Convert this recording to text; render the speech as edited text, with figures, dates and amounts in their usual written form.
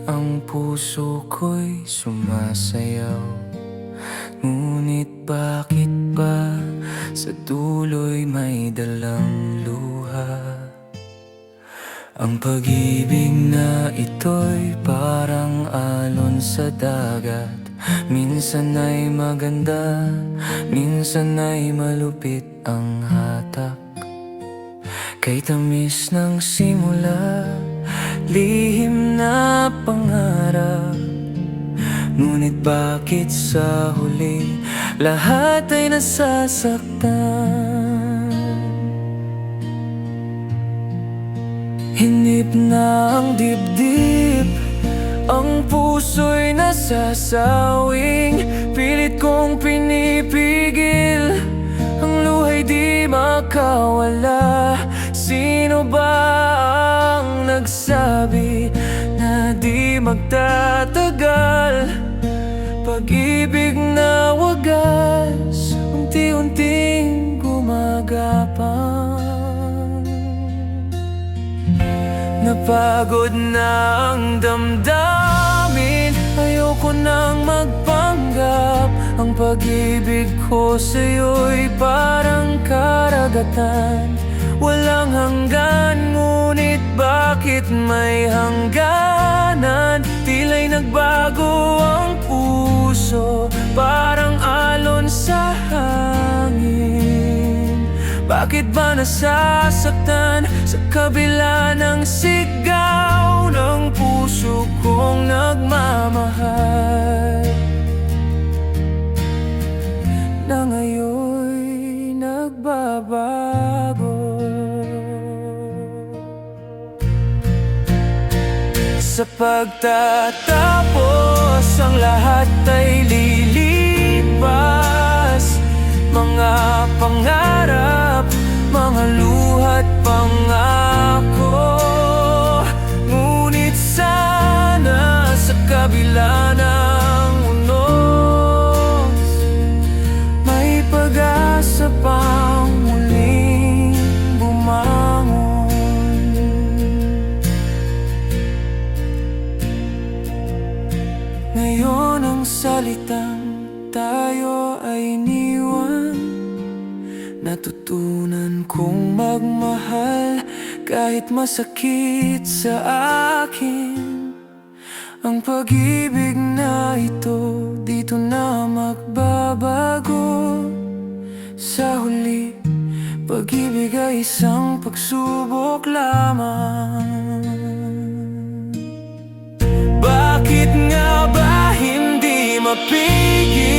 Ang puso ko'y sumasayaw, ngunit bakit ba sa dulo'y may dalang luha? Ang pag-ibig na ito'y parang alon sa dagat, minsan ay maganda, minsan ay malupit ang hatak. Kay tamis ng simula, lihim na pangarap, ngunit bakit sa huli lahat ay nasasaktan? Hinip na ang dibdib, ang puso'y nasasawing, pilit kong pinipigil, ang luha'y di makawala. Sino ba ang nagsabi na di magtatagal? Pag-ibig na wagas, unti-unting gumagapang. Napagod na ang damdamin, ayoko nang magpanggap. Ang pag-ibig ko sa'yo'y parang karagatan, walang hanggan, ngunit bakit may hangganan? Tila'y nagbago ang puso, parang alon sa hangin. Bakit ba nasasaktan sa kabila ng sigaw ng puso kong nagmamahal, na ngayon'y nagbabago? Sa pagtatapos, ang lahat ay lilipas. Mga pangarap, mga luha't pangako, ngunit sana sa kabila ng unos, may pag-asa pang muling bumangon. Ngayon ang salitang tayo ay iniwan, natutunan kong magmahal kahit masakit sa akin. Ang pag-ibig na ito, dito na magbabago. Sa huli, pag-ibig ay isang pagsubok lamang. Bakit nga ba hindi mapigil